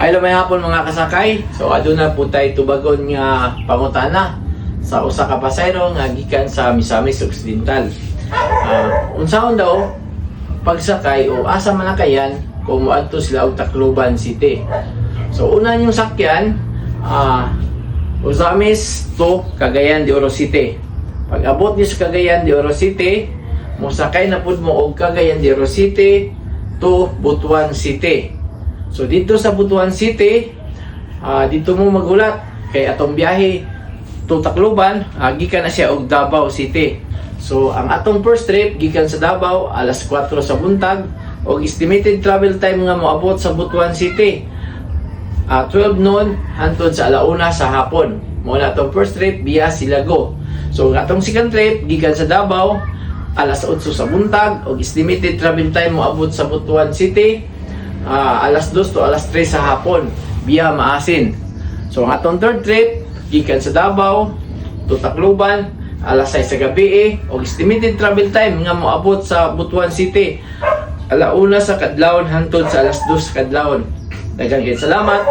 Ay may hapon mga kasakay. So aduna po tayo tubagon nga pangutana sa usa ka pasayro nga gikan sa Misamis Occidental. Unsaon daw pagsakay o asa man nakayan kung moadto sila og Tacloban City. So una yung sakyan Misamis to Cagayan de Oro City. Pag abot niyo sa Cagayan de Oro City, mosakay na pud mo og Cagayan de Oro City to Butuan City. So dito sa Butuan City, dito mo magulat kay atong biyahe to Tacloban, gikan na siya og Davao City. So ang atong first trip gikan sa Davao alas 4 sa buntag og estimated travel time nga moabot sa Butuan City 12 noon hangtod sa alauna sa hapon. Mao na atong first trip via Silago. So ang atong second trip gikan sa Davao alas 8 sa buntag og estimated travel time moabot sa Butuan City alas 2 to alas 3 sa hapon via Maasin. So ang atong third trip gikan sa Davao to Tacloban alas 6 sa gabi og estimated travel time nga moabot sa Butuan City alauna sa kadlawon hangtod sa alas 2 sa kadlawon. Daghang salamat.